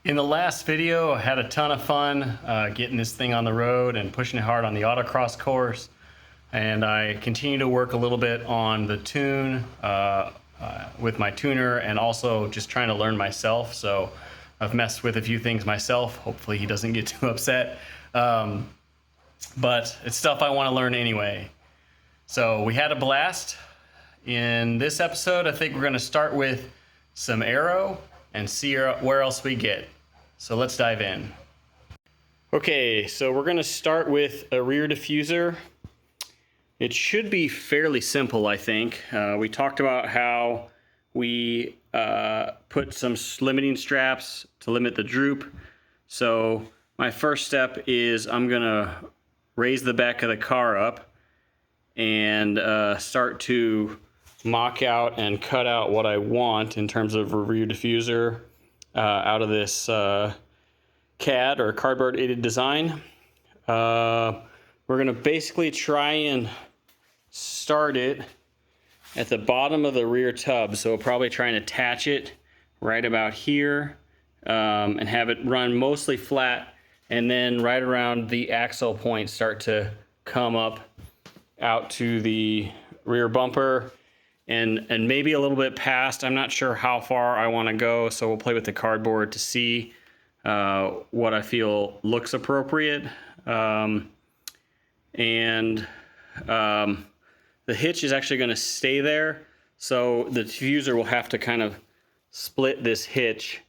In the last video, I had a ton of fun getting this thing on the road and pushing it hard on the autocross course. And I continue to work a little bit on the tune with my tuner, and also just trying to learn myself. So I've messed with a few things myself. Hopefully he doesn't get too upset. But it's stuff I want to learn anyway. So we had a blast. In this episode, I think we're going to start with some aero and see where else we get. So let's dive in. Okay, so we're going to start with a rear diffuser. It should be fairly simple, I think. We talked about how we put some limiting straps to limit the droop. So my first step is I'm going to raise the back of the car up and start to mock out and cut out what I want in terms of a rear diffuser out of this CAD or cardboard aided design. We're going to basically try and start it at the bottom of the rear tub. So we'll probably try and attach it right about here and have it run mostly flat, and then right around the axle point start to come up out to the rear bumper and maybe a little bit past. I'm not sure how far I want to go, so we'll play with the cardboard to see what I feel looks appropriate. The hitch is actually going to stay there, so the diffuser will have to kind of split this hitch,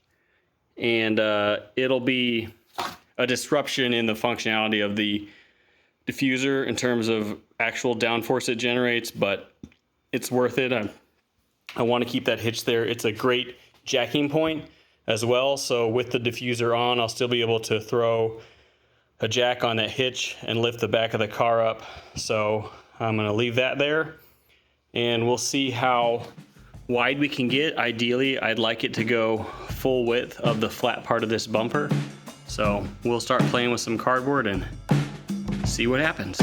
and it'll be a disruption in the functionality of the diffuser in terms of actual downforce it generates, but it's worth it. I want to keep that hitch there. It's a great jacking point as well, so with the diffuser on, I'll still be able to throw a jack on that hitch and lift the back of the car up. So I'm going to leave that there, and we'll see how wide we can get. Ideally, I'd like it to go full width of the flat part of this bumper. So we'll start playing with some cardboard and see what happens.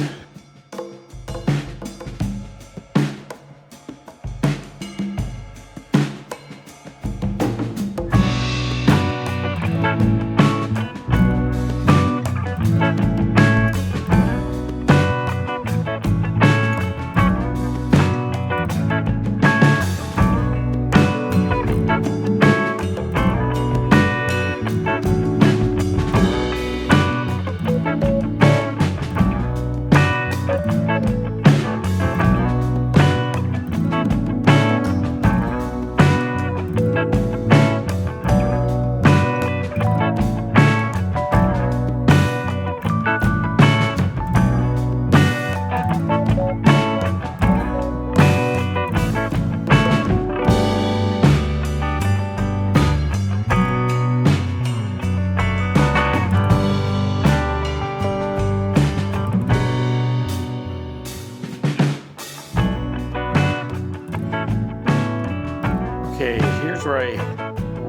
Okay, here's where I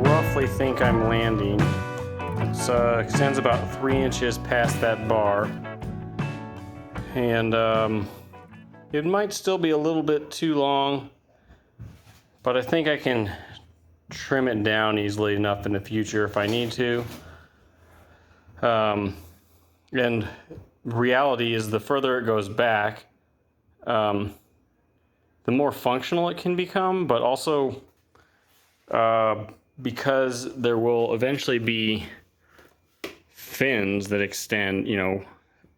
roughly think I'm landing. It extends about 3 inches past that bar, and it might still be a little bit too long, but I think I can trim it down easily enough in the future if I need to. And reality is, the further it goes back, the more functional it can become, but also because there will eventually be fins that extend, a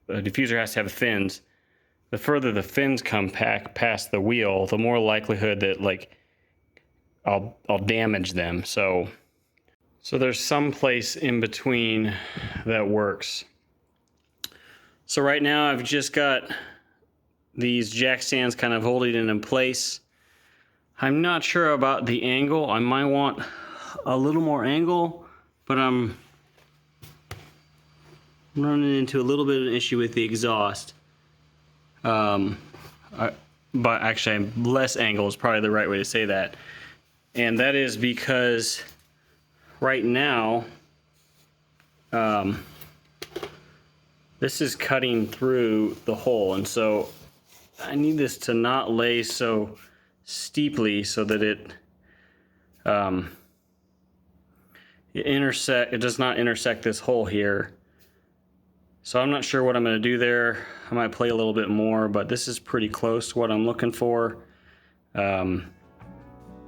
diffuser has to have fins. The further the fins come past the wheel, the more likelihood that I'll damage them. So there's some place in between that works. So right now I've just got these jack stands kind of holding it in place. I'm not sure about the angle. I might want a little more angle, but I'm running into a little bit of an issue with the exhaust. But actually, less angle is probably the right way to say that. And that is because right now, this is cutting through the hole, and so I need this to not lay so steeply so that it it does not intersect this hole here. So I'm not sure what I'm going to do there. I might play a little bit more, but this is pretty close to what I'm looking for. I'm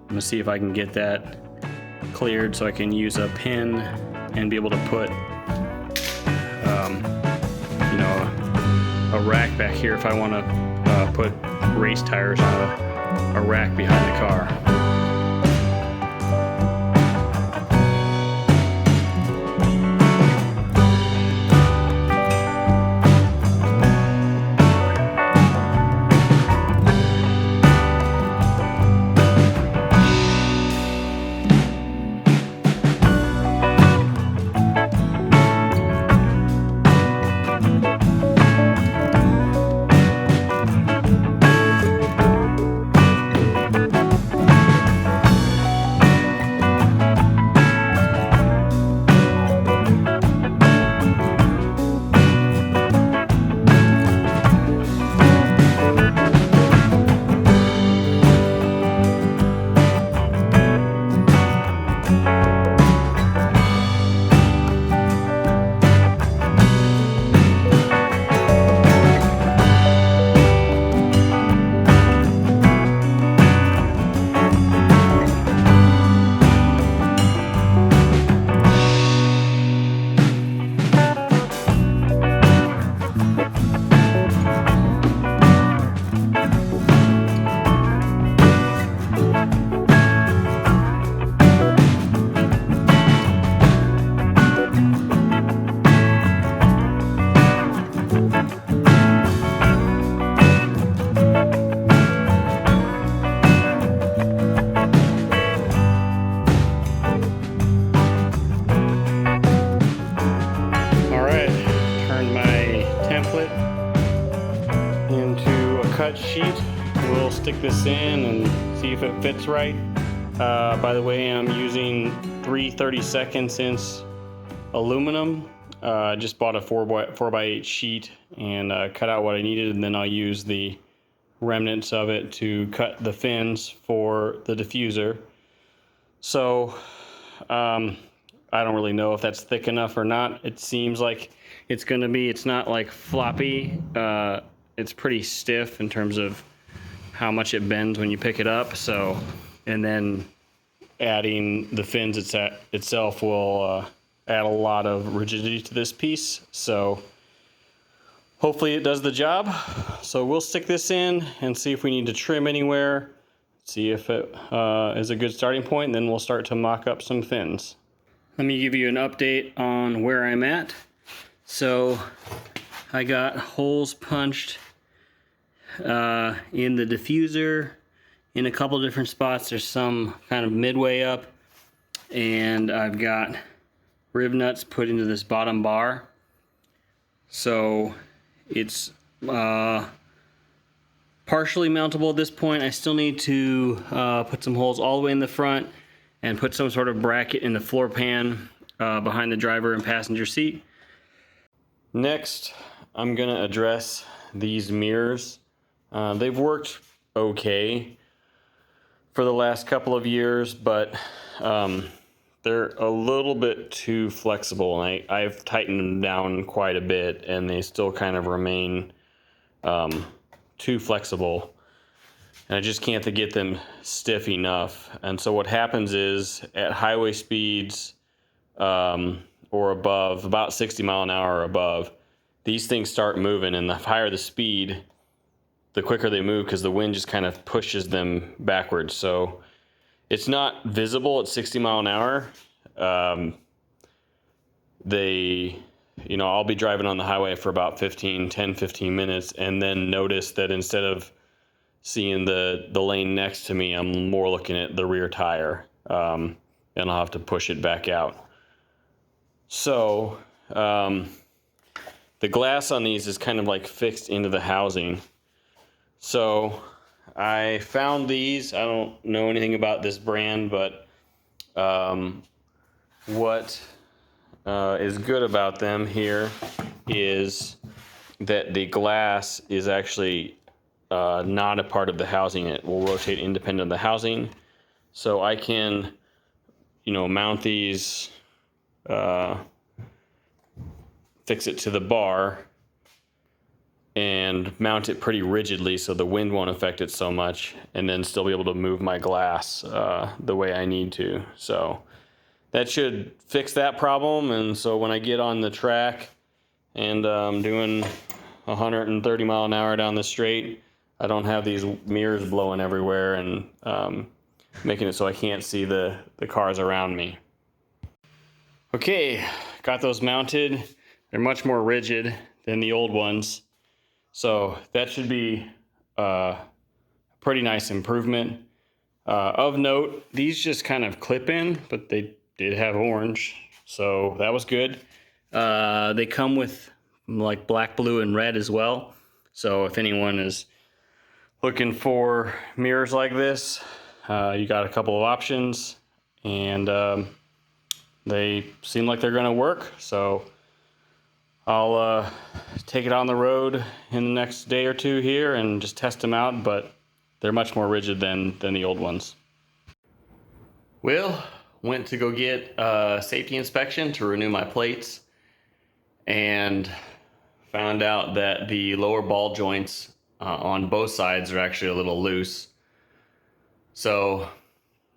going to see if I can get that cleared so I can use a pin and be able to put a rack back here if I want to put race tires on a rack behind the car. Cut sheet. We'll stick this in and see if it fits right. By the way, I'm using 3/32 inch aluminum. I just bought a 4x8 sheet and cut out what I needed, and then I'll use the remnants of it to cut the fins for the diffuser. So I don't really know if that's thick enough or not. It seems like it's going to be. It's not like floppy. It's pretty stiff in terms of how much it bends when you pick it up. So, and then adding the fins itself will add a lot of rigidity to this piece. So hopefully it does the job. So we'll stick this in and see if we need to trim anywhere. See if it is a good starting point, and then we'll start to mock up some fins. Let me give you an update on where I'm at. So I got holes punched in the diffuser in a couple different spots. There's some kind of midway up, and I've got rib nuts put into this bottom bar. So it's partially mountable at this point. I still need to put some holes all the way in the front and put some sort of bracket in the floor pan behind the driver and passenger seat. Next, I'm gonna address these mirrors. They've worked okay for the last couple of years, but they're a little bit too flexible, and I've tightened them down quite a bit, and they still kind of remain too flexible, and I just can't get them stiff enough. And so what happens is, at highway speeds or above, about 60 mile an hour or above, these things start moving, and the higher the speed, the quicker they move, because the wind just kind of pushes them backwards. So it's not visible at 60 mile an hour. I'll be driving on the highway for about 10, 15 minutes, and then notice that instead of seeing the lane next to me, I'm more looking at the rear tire, and I'll have to push it back out. So the glass on these is kind of like fixed into the housing. So I found these. I don't know anything about this brand, but what is good about them here is that the glass is actually not a part of the housing. It will rotate independent of the housing. So I can, mount these fix it to the bar and mount it pretty rigidly so the wind won't affect it so much, and then still be able to move my glass the way I need to. So that should fix that problem. And so when I get on the track and doing 130 mile an hour down the straight, I don't have these mirrors blowing everywhere and making it so I can't see the cars around me. Okay, got those mounted. They're much more rigid than the old ones. So that should be a pretty nice improvement. Of note, these just kind of clip in, but they did have orange, so that was good. They come with like black, blue, and red as well. So if anyone is looking for mirrors like this, you got a couple of options, and they seem like they're gonna work. So I'll take it on the road in the next day or two here and just test them out, but they're much more rigid than the old ones. Will went to go get a safety inspection to renew my plates and found out that the lower ball joints on both sides are actually a little loose. So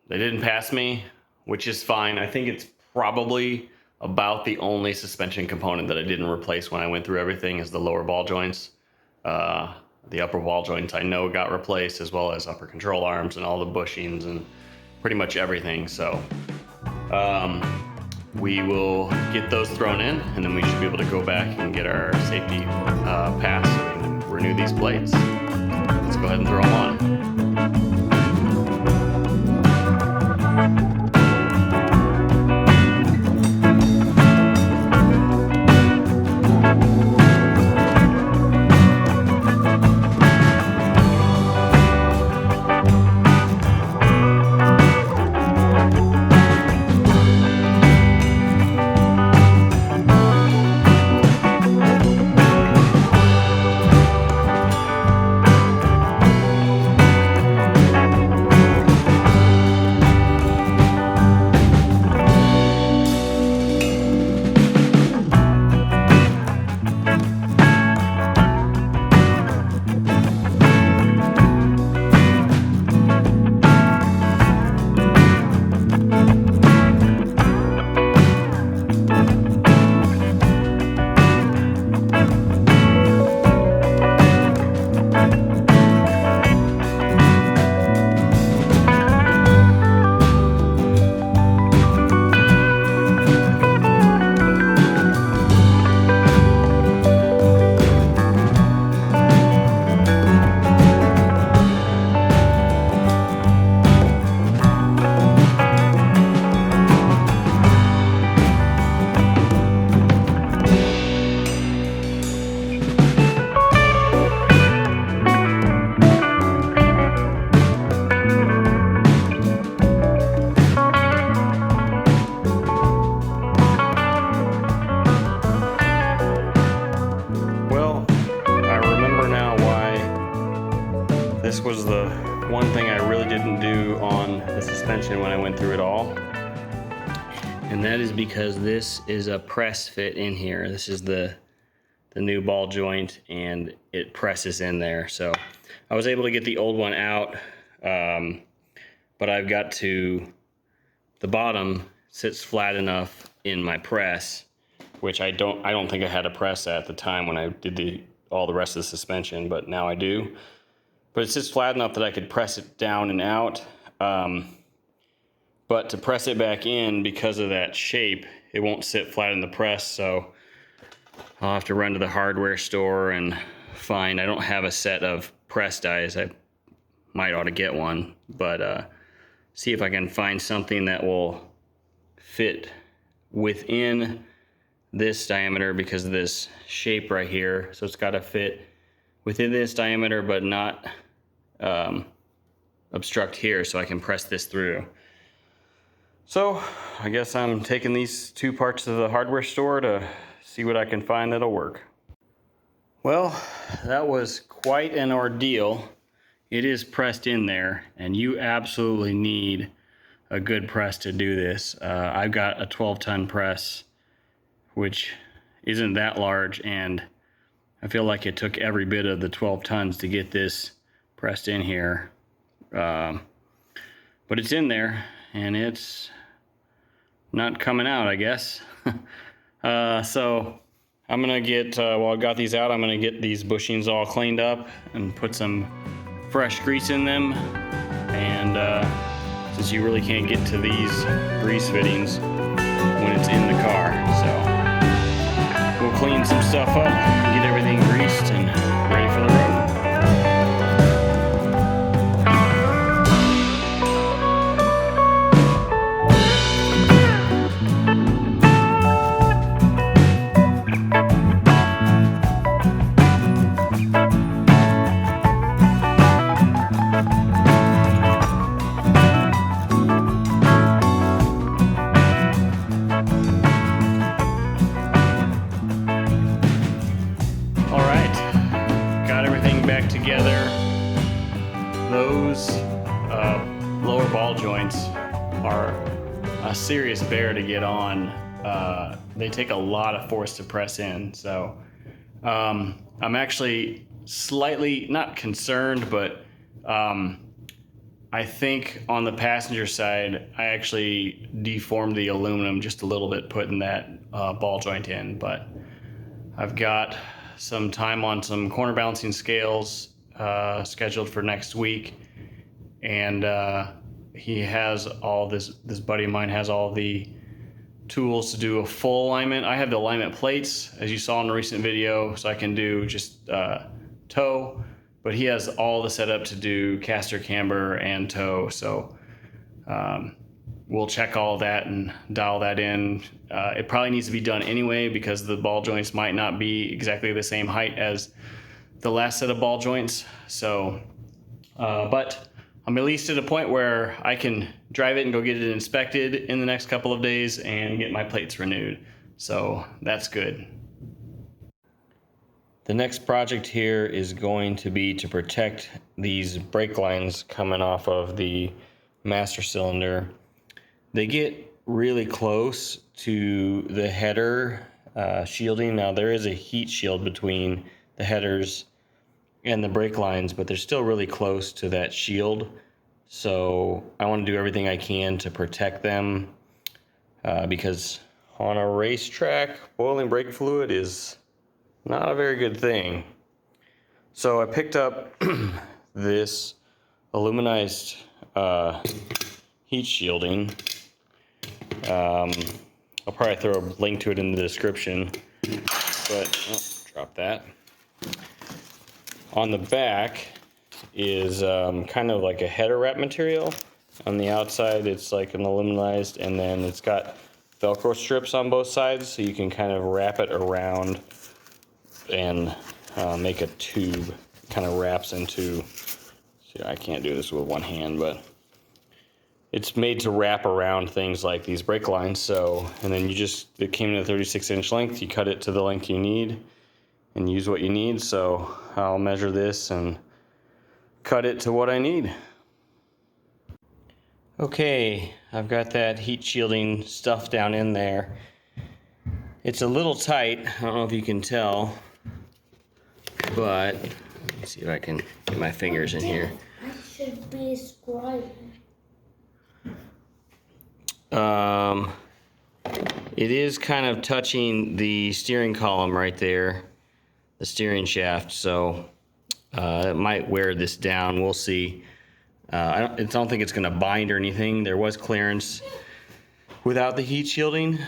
they didn't pass me, which is fine. I think it's probably about the only suspension component that I didn't replace when I went through everything is the lower ball joints. The upper ball joints I know got replaced, as well as upper control arms and all the bushings and pretty much everything. So we will get those thrown in, and then we should be able to go back and get our safety pass and renew these plates. Let's go ahead and throw them on. This was the one thing I really didn't do on the suspension when I went through it all. And that is because this is a press fit in here. This is the new ball joint, and it presses in there. So I was able to get the old one out, but I've got to, the bottom sits flat enough in my press, which I don't think I had a press at the time when I did all the rest of the suspension, but now I do. But it sits flat enough that I could press it down and out. But to press it back in, because of that shape, it won't sit flat in the press. So I'll have to run to the hardware store and find, I don't have a set of press dies. I might ought to get one, but see if I can find something that will fit within this diameter because of this shape right here. So it's got to fit within this diameter, but not obstruct here, so I can press this through. So I guess I'm taking these two parts to the hardware store to see what I can find that'll work. Well, that was quite an ordeal. It is pressed in there, and you absolutely need a good press to do this. I've got a 12-ton press, which isn't that large, and I feel like it took every bit of the 12 tons to get this pressed in here. But it's in there, and it's not coming out, I guess. So I'm gonna get, while I got these out, I'm gonna get these bushings all cleaned up and put some fresh grease in them. And since you really can't get to these grease fittings when it's in the car, so we'll clean some stuff up, get everything greased and ready for the road. Back together. Those lower ball joints are a serious bear to get on. They take a lot of force to press in, so I'm actually slightly not concerned, but I think on the passenger side I actually deformed the aluminum just a little bit putting that ball joint in, but I've got some time on some corner balancing scales scheduled for next week, and he has all this buddy of mine has all the tools to do a full alignment. I have the alignment plates, as you saw in the recent video, so I can do just toe, but he has all the setup to do caster camber and toe, so we'll check all that and dial that in. It probably needs to be done anyway because the ball joints might not be exactly the same height as the last set of ball joints. So, but I'm at least at a point where I can drive it and go get it inspected in the next couple of days and get my plates renewed. So that's good. The next project here is going to be to protect these brake lines coming off of the master cylinder. They get really close to the header shielding. Now there is a heat shield between the headers and the brake lines, but they're still really close to that shield. So I want to do everything I can to protect them because on a racetrack, boiling brake fluid is not a very good thing. So I picked up this aluminized heat shielding. I'll probably throw a link to it in the description, but drop that. On the back is kind of like a header wrap material. On the outside it's like an aluminized, and then it's got Velcro strips on both sides, so you can kind of wrap it around and make a tube. It kind of wraps into, see, I can't do this with one hand, but it's made to wrap around things like these brake lines. So, and then it came in a 36-inch length. You cut it to the length you need and use what you need. So I'll measure this and cut it to what I need. Okay, I've got that heat shielding stuff down in there. It's a little tight. I don't know if you can tell, but let me see if I can get my fingers in here. I should be scribing. It is kind of touching the steering column right there, the steering shaft, so it might wear this down. We'll see. I don't think it's going to bind or anything. There was clearance without the heat shielding,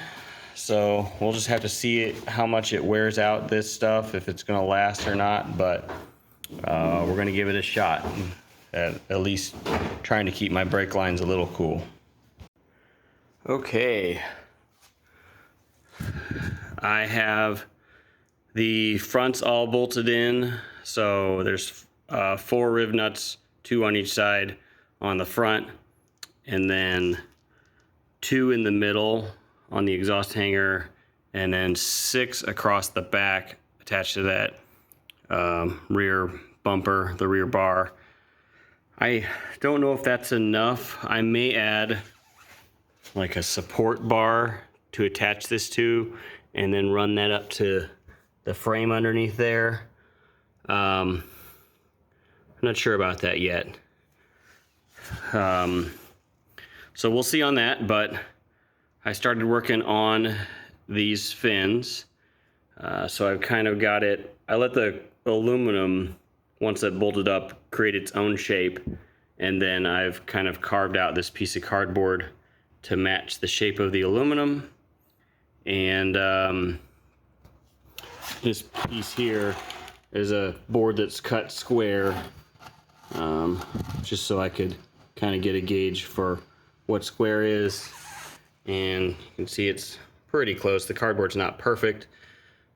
so we'll just have to see how much it wears out this stuff, if it's going to last or not, but we're going to give it a shot, at least trying to keep my brake lines a little cool. Okay, I have the fronts all bolted in, so there's 4 riv nuts, 2 on each side on the front, and then 2 in the middle on the exhaust hanger, and then 6 across the back attached to that rear bumper, the rear bar. I don't know if that's enough. I may add like a support bar to attach this to, and then run that up to the frame underneath there. I'm not sure about that yet. So we'll see on that, but I started working on these fins. So I've kind of got it, I let the aluminum, once that bolted up, create its own shape. And then I've kind of carved out this piece of cardboard to match the shape of the aluminum. And this piece here is a board that's cut square, just so I could kind of get a gauge for what square is. And you can see it's pretty close. The cardboard's not perfect,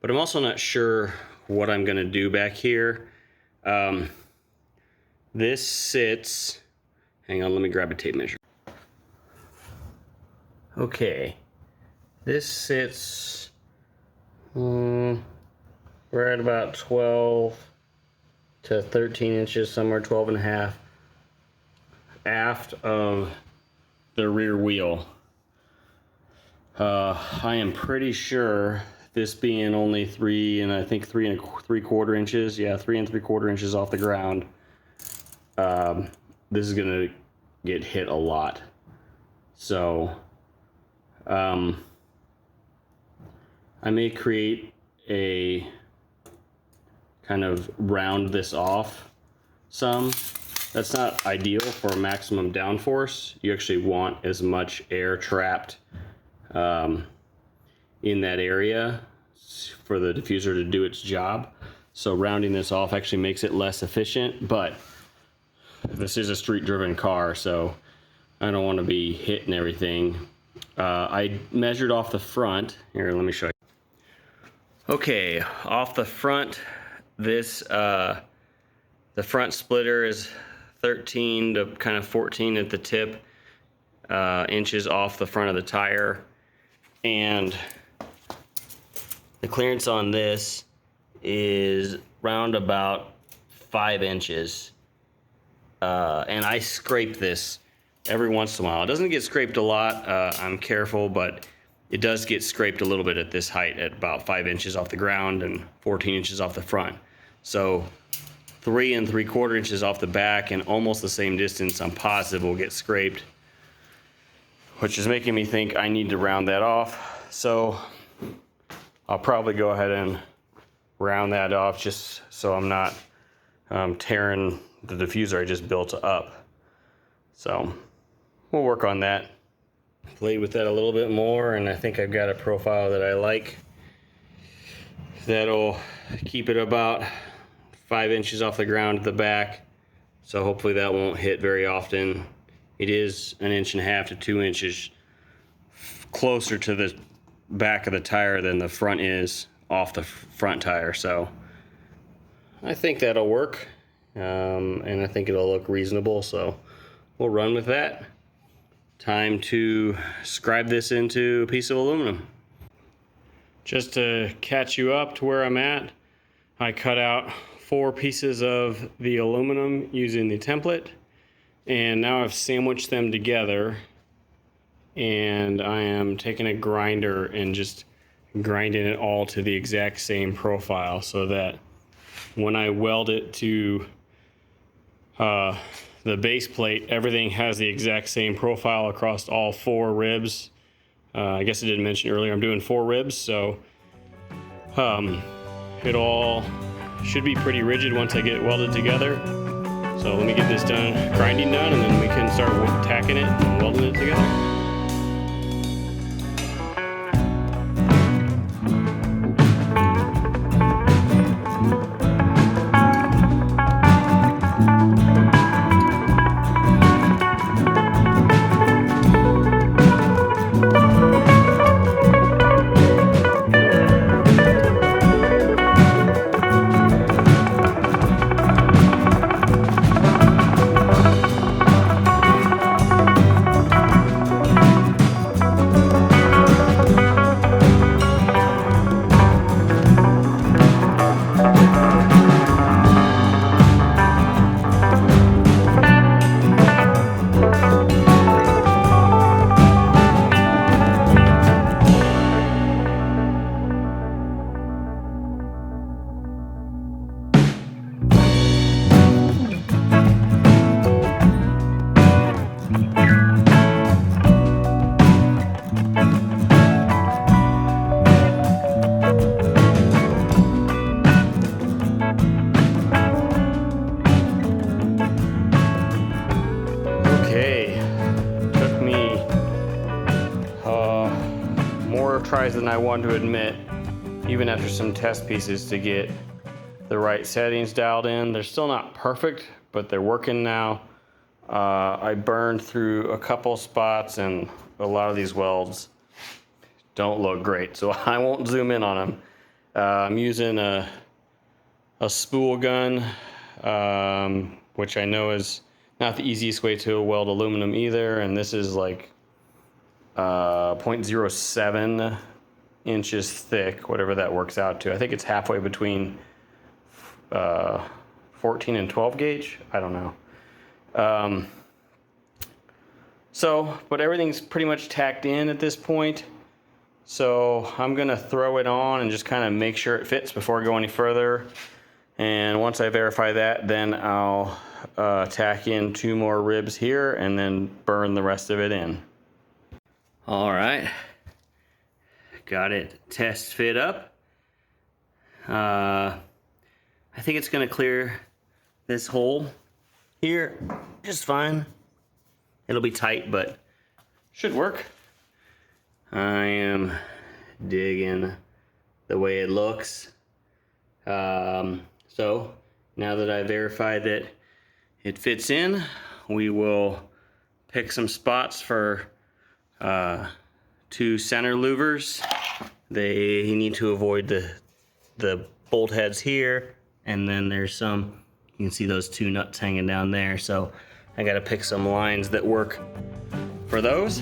but I'm also not sure what I'm gonna do back here. This sits, hang on, let me grab a tape measure. Okay, this sits, we're at about 12 to 13 inches, somewhere 12 and a half, aft of the rear wheel. I am pretty sure, this being only 3 and 3¾ inches, yeah, 3 3/4 inches off the ground, this is gonna get hit a lot. So I may create a kind of round this off some. That's not ideal for maximum downforce. You actually want as much air trapped in that area for the diffuser to do its job. So rounding this off actually makes it less efficient, but this is a street driven car, so I don't want to be hitting everything. I measured off the front. Here, let me show you. Okay, off the front, this, the front splitter is 13 to kind of 14 at the tip inches off the front of the tire. And the clearance on this is round about 5 inches. And I scrape this every once in a while. It doesn't get scraped a lot. I'm careful, but it does get scraped a little bit at this height, at about 5 inches off the ground and 14 inches off the front. So 3 3/4 inches off the back and almost the same distance, I'm positive, will get scraped, which is making me think I need to round that off. So I'll probably go ahead and round that off just so I'm not tearing the diffuser I just built up. So we'll work on that. Played with that a little bit more, and I think I've got a profile that I like. That'll keep it about 5 inches off the ground at the back. So hopefully that won't hit very often. It is 1.5 to 2 inches closer to the back of the tire than the front is off the front tire. So I think that'll work. And I think it'll look reasonable, so we'll run with that. Time to scribe this into a piece of aluminum. Just to catch you up to where I'm at, I cut out 4 pieces of the aluminum using the template, and now I've sandwiched them together, and I am taking a grinder and just grinding it all to the exact same profile, so that when I weld it to the base plate, everything has the exact same profile across all 4 ribs. I guess I didn't mention earlier, I'm doing 4 ribs, so it all should be pretty rigid once I get it welded together. So let me get this done, grinding done, and then we can start tacking it and welding it together. I want to admit, even after some test pieces to get the right settings dialed in, they're still not perfect, but they're working now. I burned through a couple spots and a lot of these welds don't look great, so I won't zoom in on them. I'm using a spool gun, which I know is not the easiest way to weld aluminum either, and this is like 0.07 inches thick, whatever that works out to. I think it's halfway between 14 and 12 gauge. I don't know. But everything's pretty much tacked in at this point. So I'm gonna throw it on and just kind of make sure it fits before I go any further. And once I verify that, then I'll tack in 2 more ribs here and then burn the rest of it in. All right, got it test fit up. I think it's gonna clear this hole here just fine. It'll be tight, but should work. I am digging the way it looks. So now that I verified that it fits in, we will pick some spots for 2 center louvers. They need to avoid the bolt heads here, and then there's some, you can see those 2 nuts hanging down there. So I gotta pick some lines that work for those.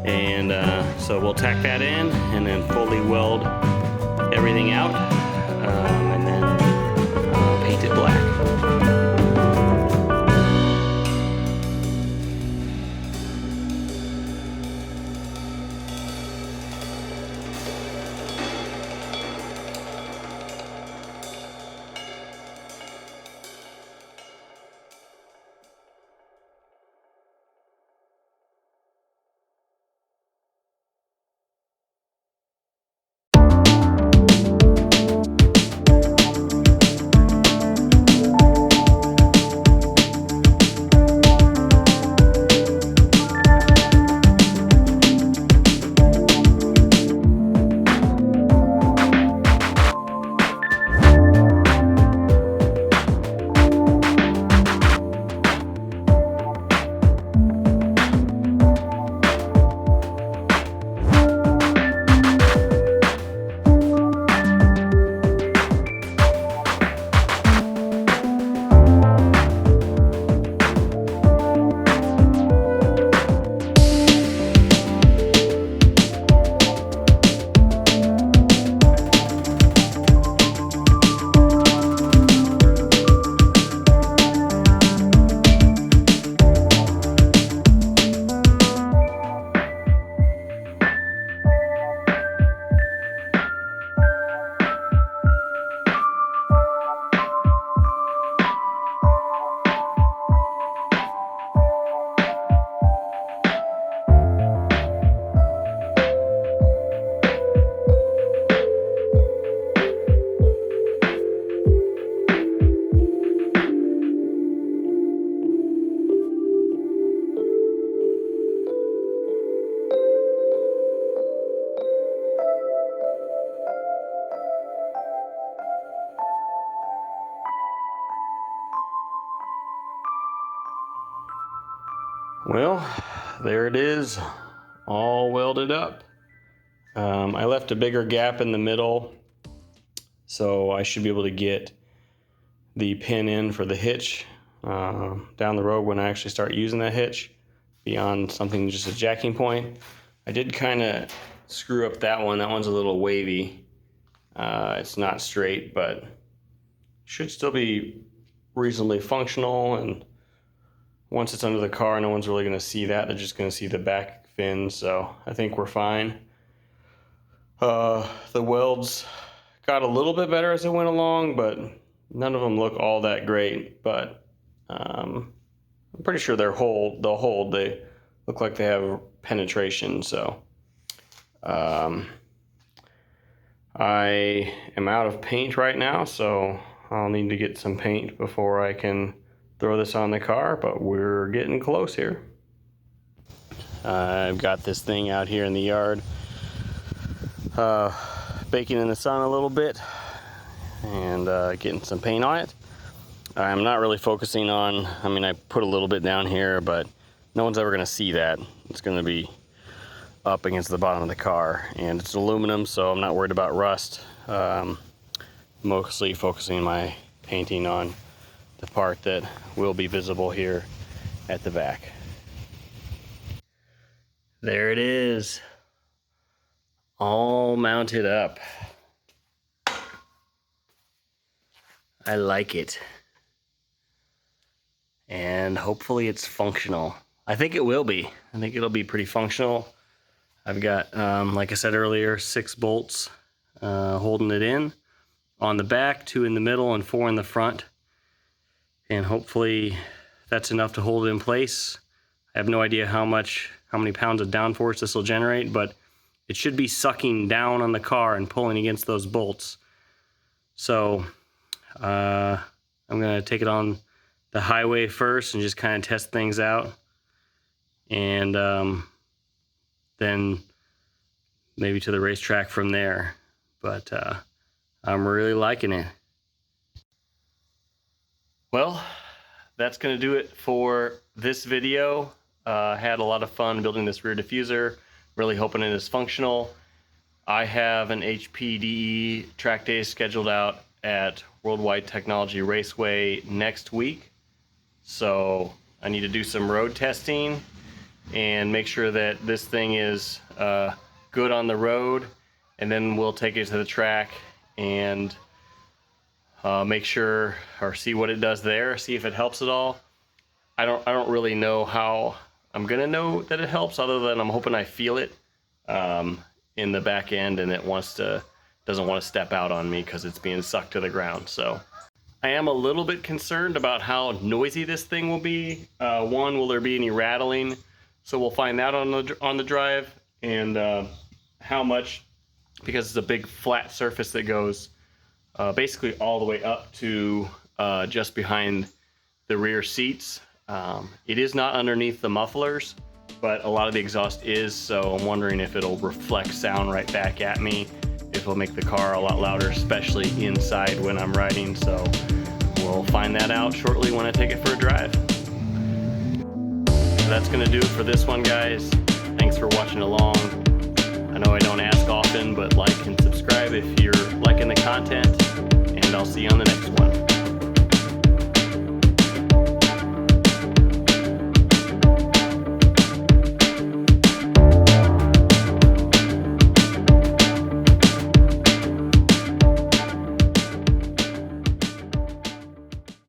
And so we'll tack that in and then fully weld everything out, and then paint it black. Well, there it is, all welded up. I left a bigger gap in the middle, so I should be able to get the pin in for the hitch down the road when I actually start using that hitch beyond something just a jacking point. I did kind of screw up that one. That one's a little wavy. It's not straight, but should still be reasonably functional, and once it's under the car, no one's really going to see that. They're just going to see the back fin, so I think we're fine. The welds got a little bit better as it went along, but none of them look all that great. But I'm pretty sure they'll hold. They look like they have penetration, so I am out of paint right now, so I'll need to get some paint before I can throw this on the car, but we're getting close here. I've got this thing out here in the yard baking in the sun a little bit and getting some paint on it. I'm not really focusing on, I mean, I put a little bit down here, but no one's ever gonna see that. It's gonna be up against the bottom of the car, and it's aluminum, so I'm not worried about rust. Mostly focusing my painting on the part that will be visible here at the back. There it is, all mounted up. I like it. And hopefully it's functional. I think it will be. I think it'll be pretty functional. I've got, like I said earlier, 6 bolts holding it in on the back, 2 in the middle and 4 in the front. And hopefully that's enough to hold it in place. I have no idea how many pounds of downforce this will generate, but it should be sucking down on the car and pulling against those bolts. So I'm gonna take it on the highway first and just kind of test things out, and then maybe to the racetrack from there. But I'm really liking it. Well, that's gonna do it for this video. Had a lot of fun building this rear diffuser, really hoping it is functional. I have an HPDE track day scheduled out at Worldwide Technology Raceway next week. So I need to do some road testing and make sure that this thing is good on the road, and then we'll take it to the track and make sure or see what it does there, see if it helps at all. I don't really know how I'm gonna know that it helps, other than I'm hoping I feel it in the back end and it doesn't want to step out on me because it's being sucked to the ground. So I am a little bit concerned about how noisy this thing will be. One, will there be any rattling? So we'll find that on the drive, and how much, because it's a big flat surface that goes basically all the way up to just behind the rear seats. It is not underneath the mufflers, but a lot of the exhaust is, so I'm wondering if it'll reflect sound right back at me, if it'll make the car a lot louder, especially inside when I'm riding. So we'll find that out shortly when I take it for a drive. So that's gonna do it for this one, guys. Thanks for watching along. I know I don't ask often, but like and subscribe if you're liking the content, and I'll see you on the next one.